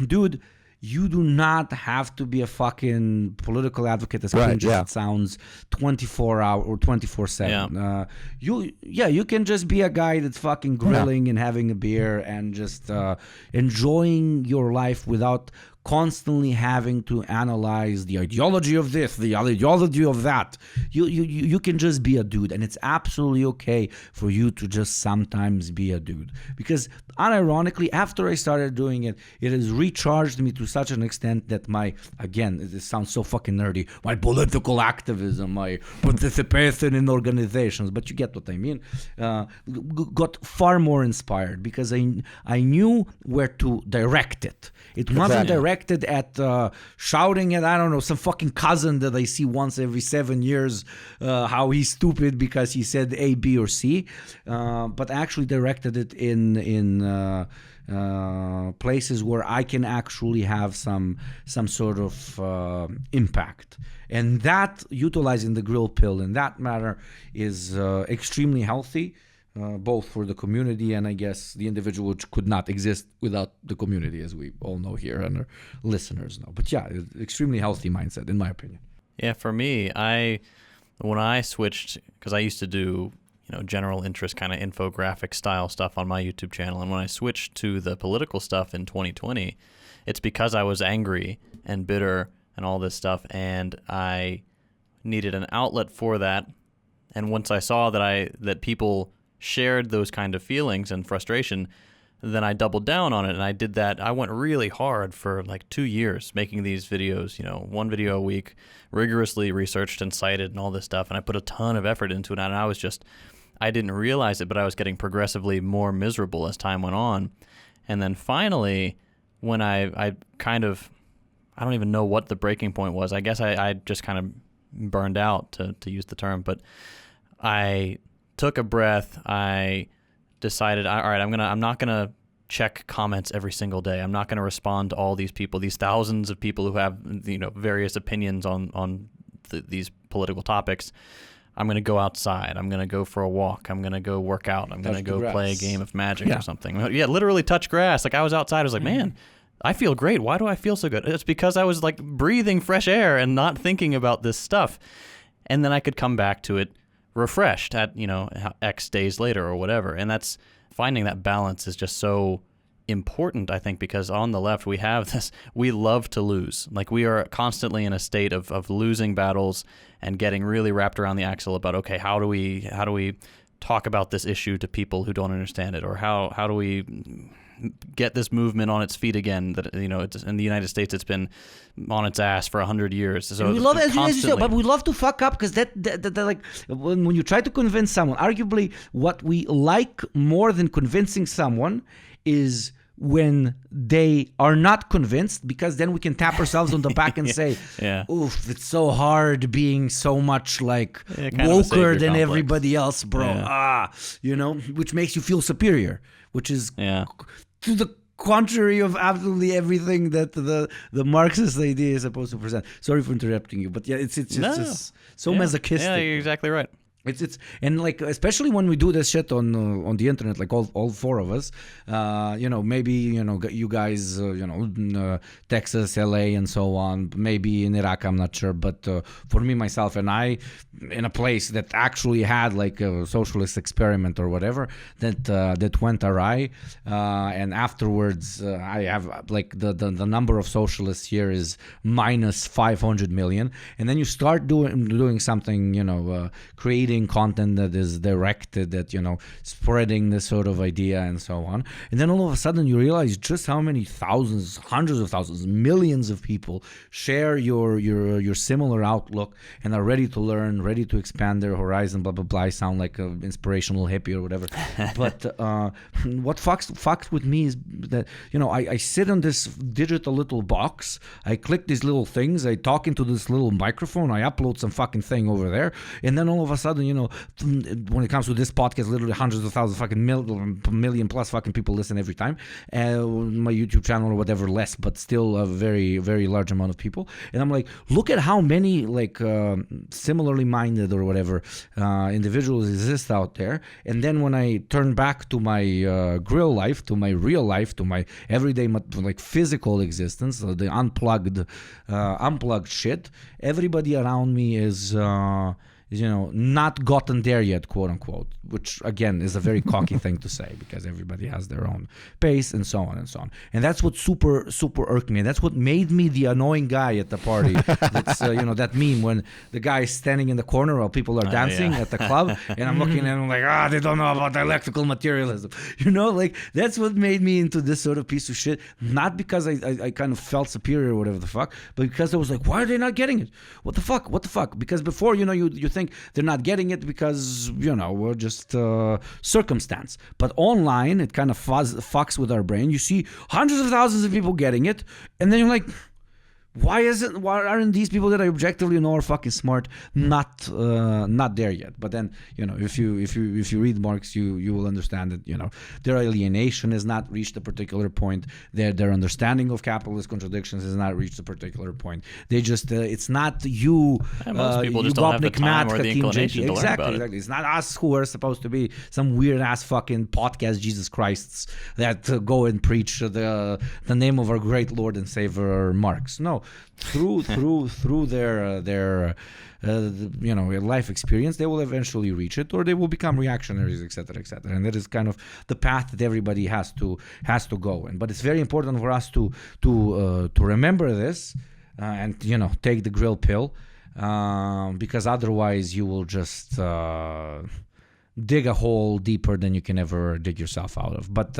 dude, you do not have to be a fucking political advocate, as cringe as it sounds, 24 hour or 24/7. You can just be a guy that's fucking grilling and having a beer and just enjoying your life without constantly having to analyze the ideology of this, the ideology of that. You can just be a dude, and it's absolutely okay for you to just sometimes be a dude. Because unironically, after I started doing it, it has recharged me to such an extent that this sounds so fucking nerdy, my political activism, my participation in organizations, but you get what I mean, got far more inspired because I knew where to direct it. It wasn't directed at shouting at, I don't know, some fucking cousin that I see once every 7 years, how he's stupid because he said A, B, or C, but actually directed it in places where I can actually have some sort of impact. And that, utilizing the grill pill in that matter, is extremely healthy. Both for the community and I guess the individual, which could not exist without the community, as we all know here and our listeners know. But extremely healthy mindset, in my opinion. Yeah, for me, when I switched, because I used to do general interest kind of infographic style stuff on my YouTube channel, and when I switched to the political stuff in 2020, it's because I was angry and bitter and all this stuff, and I needed an outlet for that. And once I saw that people shared those kind of feelings and frustration, then I doubled down on it, and I did that. I went really hard for like 2 years making these videos, one video a week, rigorously researched and cited and all this stuff, and I put a ton of effort into it, and I didn't realize it, but I was getting progressively more miserable as time went on. And then finally, when I kind of, I don't even know what the breaking point was. I guess I just kind of burned out, to use the term, but I took a breath. I decided, all right, I'm not gonna check comments every single day. I'm not gonna respond to all these people, these thousands of people who have various opinions on these political topics. I'm gonna go outside. I'm gonna go for a walk. I'm gonna go work out. I'm gonna go play a game of Magic or something. Yeah, literally touch grass. Like I was outside. I was like, man, I feel great. Why do I feel so good? It's because I was like breathing fresh air and not thinking about this stuff. And then I could come back to it refreshed at X days later or whatever. And that's, finding that balance is just so important, I think, because on the left we have this, we love to lose. Like, we are constantly in a state of losing battles and getting really wrapped around the axle about, okay, how do we talk about this issue to people who don't understand it, or how do we get this movement on its feet again? That, you know, it's, in the United States, it's been on its ass for 100 years. So and we love, as you said, constantly, but we love to fuck up, because that like when you try to convince someone, arguably what we like more than convincing someone is when they are not convinced, because then we can tap ourselves on the back and say, oof, it's so hard being so much like woker than everybody else, bro. You know, which makes you feel superior, which is to the contrary of absolutely everything that the Marxist idea is supposed to present. Sorry for interrupting you, but yeah, it's just so masochistic. Yeah, you're exactly right. It's and like, especially when we do this shit on the internet, like all four of us, you know, maybe, you know, you guys, you know, Texas, LA, and so on, maybe in Iraq, I'm not sure, but for me, myself, and I, in a place that actually had like a socialist experiment or whatever that went awry, and afterwards, I have like the number of socialists here is minus 500 million, and then you start doing something, you know, creating content that is directed at, you know, spreading this sort of idea and so on, and then all of a sudden you realize just how many thousands, hundreds of thousands, millions of people share your similar outlook and are ready to learn, ready to expand their horizon, blah blah blah. I sound like an inspirational hippie or whatever. But what fucks with me is that, you know, I sit on this digital little box, I click these little things, I talk into this little microphone, I upload some fucking thing over there, and then all of a sudden, you know, when it comes to this podcast, literally hundreds of thousands, fucking million plus fucking people listen every time. My YouTube channel or whatever, less, but still a very, very large amount of people. And I'm like, look at how many like similarly minded or whatever individuals exist out there. And then when I turn back to my grill life, to my real life, to my everyday like physical existence, the unplugged shit, everybody around me is you know, not gotten there yet, quote unquote, which again is a very cocky thing to say, because everybody has their own pace and so on and so on. And that's what super irked me. And that's what made me the annoying guy at the party. That's, you know, that meme when the guy is standing in the corner while people are dancing at the club, and I'm looking at him like, they don't know about electrical materialism. You know, like, that's what made me into this sort of piece of shit. Not because I kind of felt superior or whatever the fuck, but because I was like, why are they not getting it? What the fuck? Because before, you know, you think they're not getting it because, you know, we're just circumstance. But online, it kind of fucks with our brain. You see hundreds of thousands of people getting it, and then you're like, why aren't these people that I objectively know are fucking smart not there yet? But then, you know, if you read Marx, you will understand that, you know, their alienation has not reached a particular point. Their understanding of capitalist contradictions has not reached a particular point. They just it's not you. Most people just don't have the time or the inclination to learn about it. Exactly. It's not us who are supposed to be some weird ass fucking podcast Jesus Christs that go and preach the name of our great Lord and Savior Marx. No. Through their you know, life experience, they will eventually reach it, or they will become reactionaries, etc., etc. And that is kind of the path that everybody has to go in. But it's very important for us to remember this and, you know, take the grill pill, because otherwise you will just dig a hole deeper than you can ever dig yourself out of. But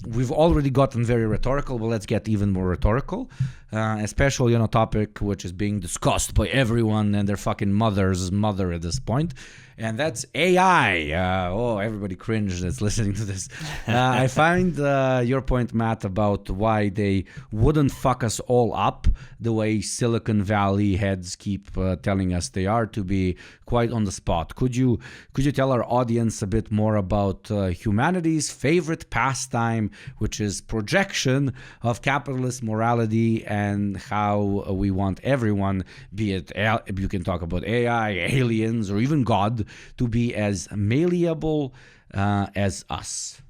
we've already gotten very rhetorical, but let's get even more rhetorical. Especially on a topic which is being discussed by everyone and their fucking mother's mother at this point. And that's AI. Everybody cringed that's listening to this. I find your point, Matt, about why they wouldn't fuck us all up the way Silicon Valley heads keep telling us they are, to be quite on the spot. Could you tell our audience a bit more about humanity's favorite pastime, which is projection of capitalist morality, and how we want everyone, be it, you can talk about AI, aliens, or even God, to be as malleable as us?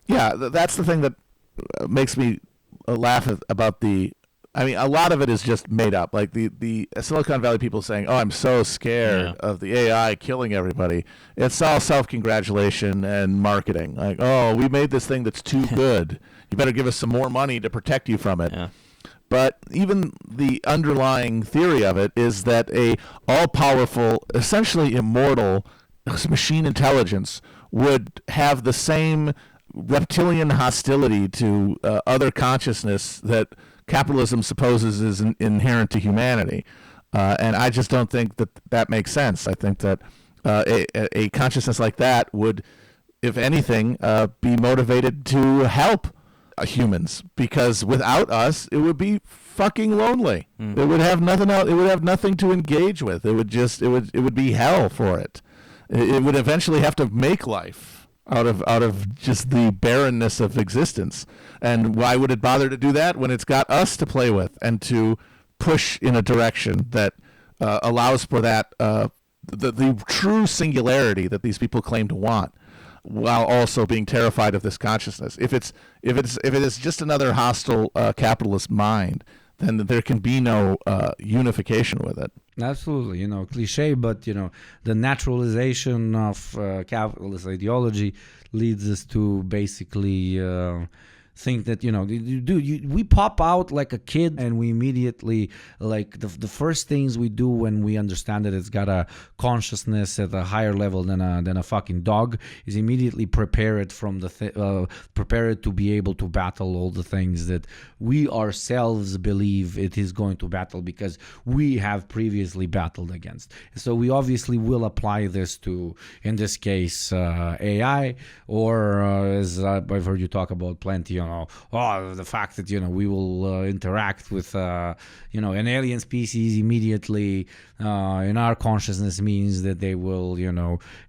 Yeah, that's the thing that makes me laugh about the I mean, a lot of it is just made up. Like the Silicon Valley people saying, "Oh, I'm so scared of the AI killing everybody." It's all self-congratulation and marketing. Like, "Oh, we made this thing that's too good. You better give us some more money to protect you from it." Yeah. But even the underlying theory of it is that a all-powerful, essentially immortal machine intelligence would have the same reptilian hostility to other consciousness that capitalism supposes is inherent to humanity. And I just don't think that makes sense. I think that a consciousness like that would, if anything, be motivated to help humans, because without us, it would be fucking lonely. It would have nothing else. It would have nothing to engage with. It would be hell for it. It would eventually have to make life out of just the barrenness of existence. And why would it bother to do that when it's got us to play with and to push in a direction that allows for that the true singularity that these people claim to want, while also being terrified of this consciousness? If it is just another hostile capitalist mind, then there can be no unification with it. Absolutely, cliche, but the naturalization of capitalist ideology leads us to basically think that we pop out like a kid, and we immediately, like, the first things we do when we understand that it's got a consciousness at a higher level than a fucking dog is immediately prepare it prepare it to be able to battle all the things that we ourselves believe it is going to battle, because we have previously battled against. So we obviously will apply this to, in this case, AI, or as I've heard you talk about plenty, the fact that we will interact with an alien species immediately in our consciousness means that they will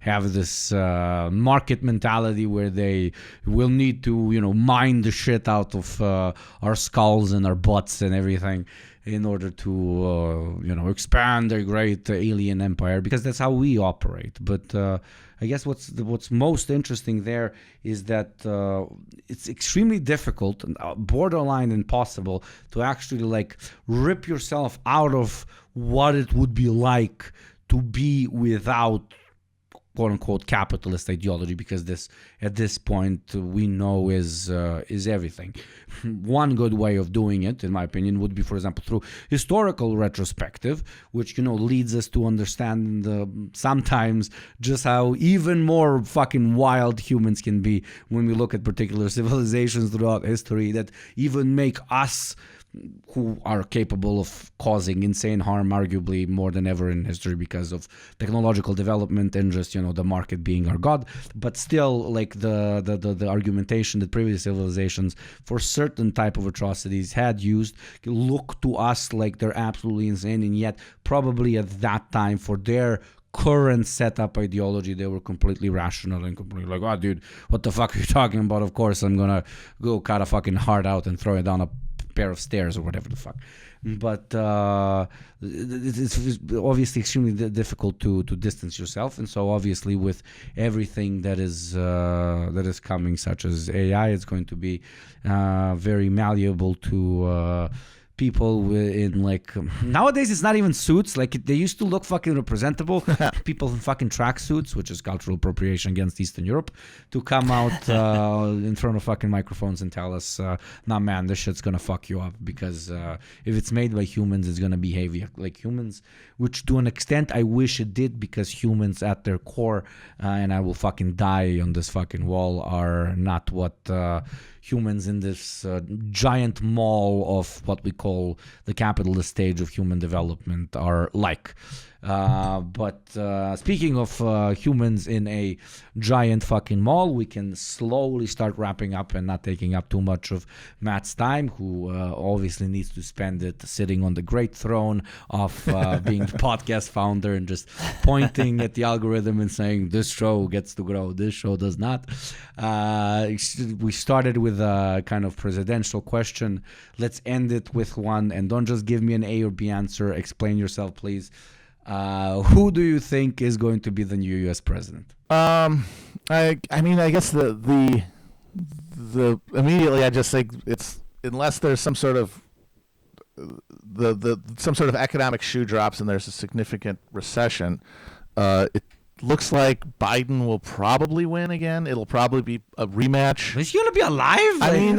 have this market mentality where they will need to mine the shit out of our skulls and our butts and everything in order to expand their great alien empire, because that's how we operate. But I guess what's most interesting there is that it's extremely difficult, borderline impossible, to actually rip yourself out of what it would be like to be without quote unquote capitalist ideology, because this at this point we know is everything. One good way of doing it, in my opinion, would be, for example, through historical retrospective, which leads us to understand sometimes just how even more fucking wild humans can be when we look at particular civilizations throughout history that even make us, who are capable of causing insane harm, arguably more than ever in history because of technological development and just the market being our god. But still, like the argumentation that previous civilizations for certain type of atrocities had used look to us like they're absolutely insane, and yet probably at that time for their current setup ideology they were completely rational and completely like, oh dude, what the fuck are you talking about? Of course I'm gonna go cut a fucking heart out and throw it down a pair of stairs or whatever the fuck. But it's obviously extremely difficult to distance yourself, and so obviously with everything that is coming, such as AI, it's going to be very malleable to people in nowadays it's not even suits. Like, they used to look fucking representable. People in fucking tracksuits, which is cultural appropriation against Eastern Europe, to come out in front of fucking microphones and tell us, nah man, this shit's gonna fuck you up, because if it's made by humans, it's gonna behave like humans, which to an extent I wish it did, because humans at their core, and I will fucking die on this fucking wall, are not what humans in this giant mall of what we call the capitalist stage of human development are like. But speaking of humans in a giant fucking mall, we can slowly start wrapping up and not taking up too much of Matt's time, who obviously needs to spend it sitting on the great throne of being the podcast founder and just pointing at the algorithm and saying, this show gets to grow, this show does not. We started with a kind of presidential question. Let's end it with one, and don't just give me an A or B answer. Explain yourself, please. Who do you think is going to be the new U.S. president? I mean, I guess the immediately I just think it's, unless there's some sort of the some sort of economic shoe drops and there's a significant recession, it looks like Biden will probably win again. It'll probably be a rematch. Is he gonna be alive? I mean,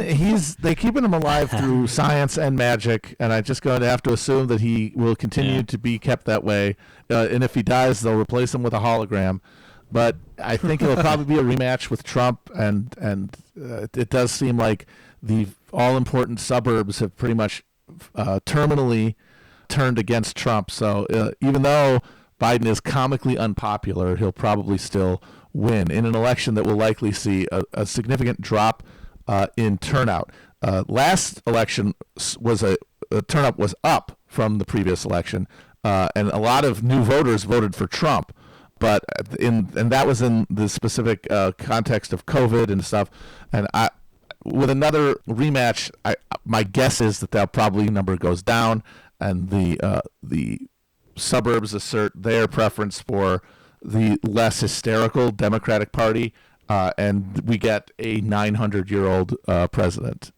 they're keeping him alive through science and magic, and I'm just going to have to assume that he will continue to be kept that way. And if he dies, they'll replace him with a hologram. But I think it'll probably be a rematch with Trump, and it does seem like the all-important suburbs have pretty much terminally turned against Trump. So even though Biden is comically unpopular, he'll probably still win in an election that will likely see a significant drop in turnout. Last election was turnout was up from the previous election, and a lot of new voters voted for Trump. But and that was in the specific context of COVID and stuff. And with another rematch, my guess is that probably number goes down, and the suburbs assert their preference for the less hysterical Democratic Party, and we get a 900-year-old president.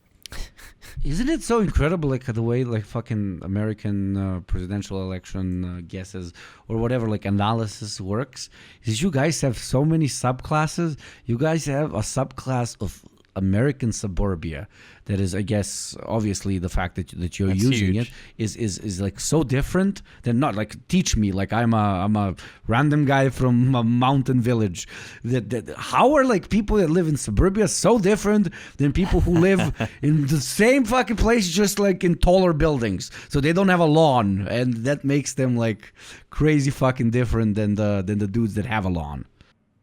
Isn't it so incredible, like the way like fucking American presidential election guesses or whatever like analysis works? Is you guys have so many subclasses. You guys have a subclass of American suburbia that is, I guess, obviously the fact that you're That's using huge. it is like so different than not like teach me like I'm a random guy from a mountain village. That how are like people that live in suburbia so different than people who live in the same fucking place just like in taller buildings, so they don't have a lawn, and that makes them like crazy fucking different than the dudes that have a lawn.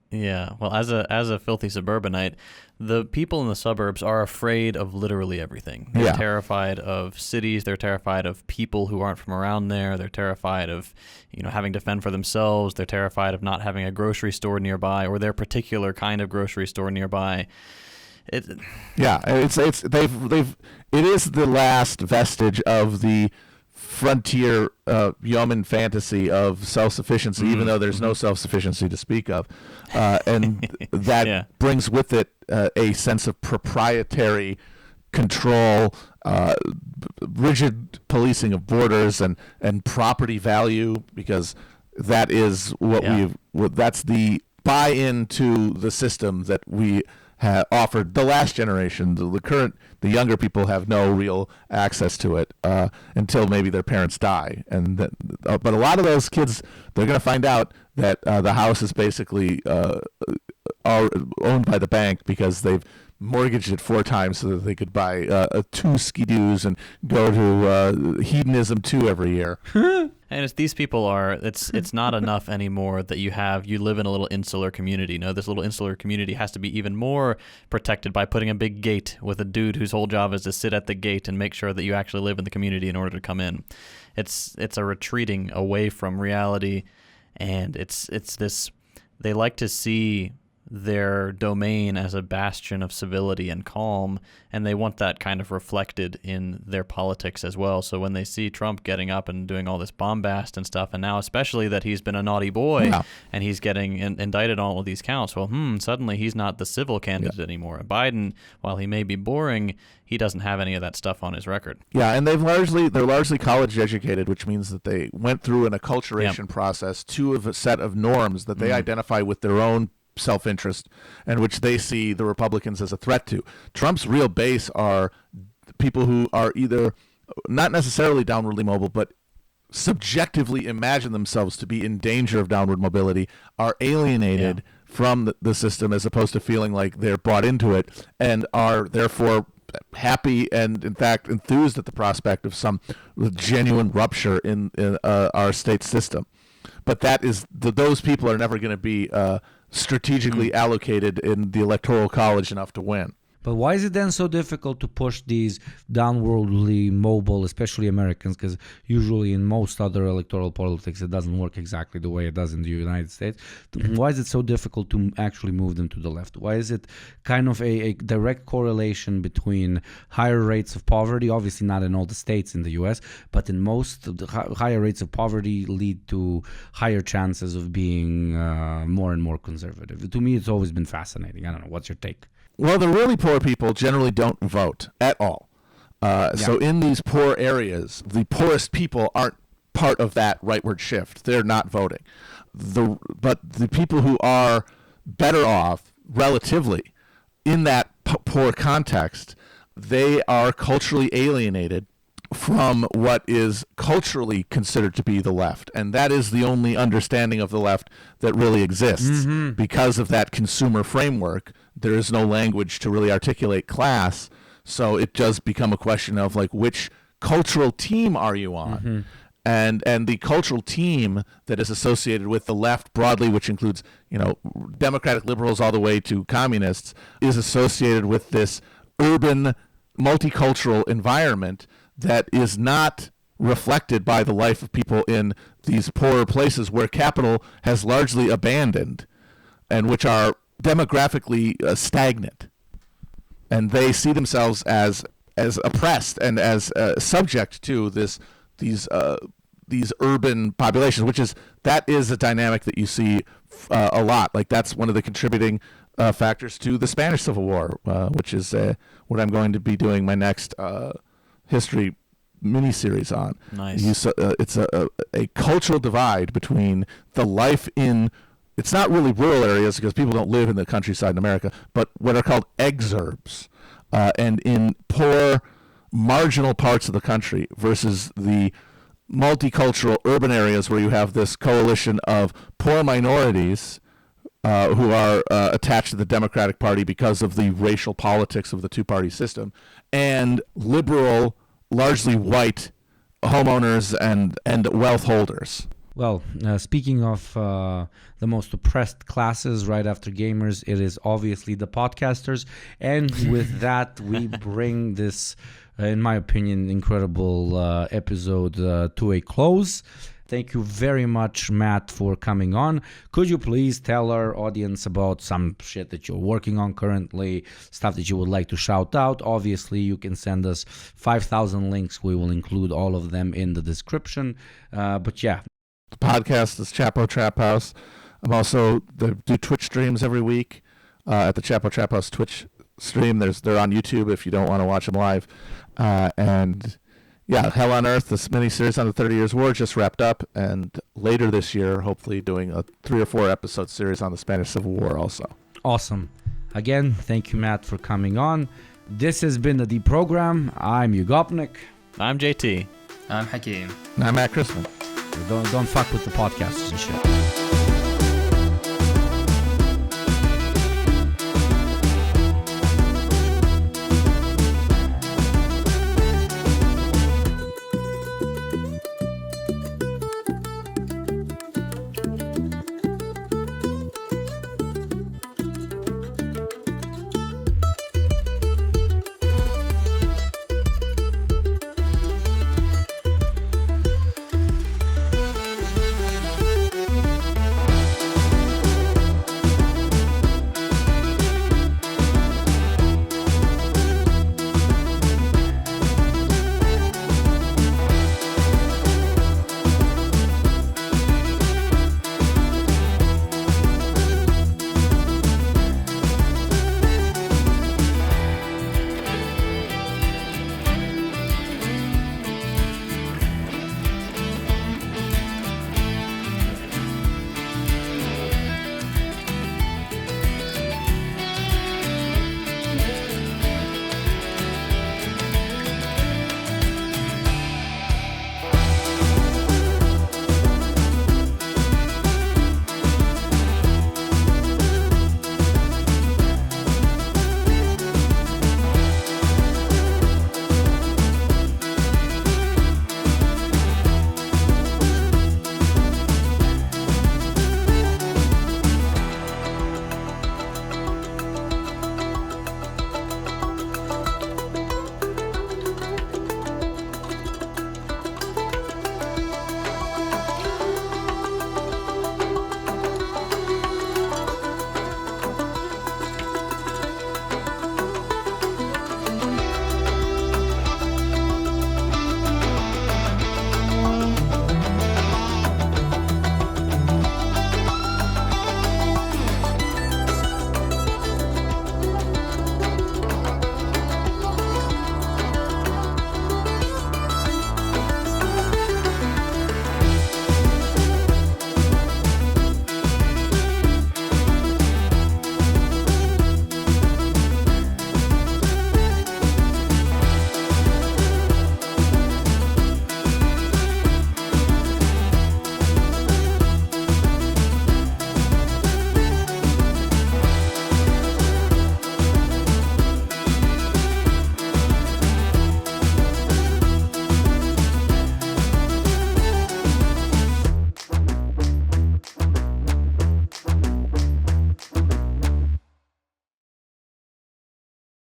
Yeah, well, as a filthy suburbanite, the people in the suburbs are afraid of literally everything. They're terrified of cities. They're terrified of people who aren't from around there. They're terrified of, having to fend for themselves. They're terrified of not having a grocery store nearby or their particular kind of grocery store nearby. It is the last vestige of the frontier yeoman fantasy of self-sufficiency, even though there's no self-sufficiency to speak of, and that brings with it a sense of proprietary control, rigid policing of borders, and property value, because that is that's the buy-in to the system that we offered the last generation. The younger people have no real access to it until maybe their parents die, but a lot of those kids, they're going to find out that the house is basically owned by the bank because they've mortgaged it 4 times so that they could buy 2 ski-doos and go to Hedonism 2 every year. And these people it's not enough anymore that you live in a little insular community. No, this little insular community has to be even more protected by putting a big gate with a dude whose whole job is to sit at the gate and make sure that you actually live in the community in order to come in. It's a retreating away from reality, and it's this. They like to see their domain as a bastion of civility and calm, and they want that kind of reflected in their politics as well. So when they see Trump getting up and doing all this bombast and stuff, and now especially that he's been a naughty boy and he's getting indicted on all of these counts, well, suddenly he's not the civil candidate anymore. Biden, while he may be boring, he doesn't have any of that stuff on his record. Yeah, and they're largely college educated, which means that they went through an acculturation process to a set of norms that they identify with their own self-interest, and which they see the Republicans as a threat to. Trump's real base are people who are either not necessarily downwardly mobile, but subjectively imagine themselves to be in danger of downward mobility, are alienated from the system as opposed to feeling like they're brought into it, and are therefore happy and in fact enthused at the prospect of some genuine rupture in our state system. But those people are never going to be strategically allocated in the Electoral College enough to win. But why is it then so difficult to push these downwardly mobile, especially Americans? Because usually in most other electoral politics, it doesn't work exactly the way it does in the United States. Why is it so difficult to actually move them to the left? Why is it kind of a direct correlation between higher rates of poverty, obviously not in all the states in the U.S., but in most of the higher rates of poverty lead to higher chances of being more and more conservative? To me, it's always been fascinating. I don't know. What's your take? Well, the really poor people generally don't vote at all. So in these poor areas, the poorest people aren't part of that rightward shift. They're not voting. But the people who are better off relatively in that poor context, they are culturally alienated from what is culturally considered to be the left. And that is the only understanding of the left that really exists. Because of that consumer framework, there is no language to really articulate class. So it does become a question of like, which cultural team are you on? And the cultural team that is associated with the left broadly, which includes, democratic liberals all the way to communists, is associated with this urban multicultural environment that is not reflected by the life of people in these poorer places where capital has largely abandoned and which are demographically stagnant. And they see themselves as oppressed and as subject to these urban populations, that is a dynamic that you see a lot. Like that's one of the contributing factors to the Spanish Civil War, which is what I'm going to be doing my next history miniseries on. Nice. It's a cultural divide between the life in, it's not really rural areas because people don't live in the countryside in America, but what are called exurbs, and in poor marginal parts of the country versus the multicultural urban areas where you have this coalition of poor minorities who are attached to the Democratic Party because of the racial politics of the two-party system, and liberal, largely white homeowners and wealth holders. Well, speaking of the most oppressed classes right after gamers, it is obviously the podcasters. And with that, we bring this, in my opinion, incredible episode to a close. Thank you very much, Matt, for coming on. Could you please tell our audience about some shit that you're working on currently, stuff that you would like to shout out? Obviously, you can send us 5,000 links. We will include all of them in the description. But yeah. The podcast is Chapo Trap House. I'm also do Twitch streams every week at the Chapo Trap House Twitch stream. They're on YouTube if you don't want to watch them live. And yeah, Hell on Earth, this mini-series on the 30 Years' War just wrapped up, and later this year, hopefully doing a 3 or 4 episode series on the Spanish Civil War also. Awesome. Again, thank you, Matt, for coming on. This has been the Deprogram. I'm Ugopnik. I'm JT. I'm Hakeem. And I'm Matt Christman. Don't fuck with the podcasters and shit.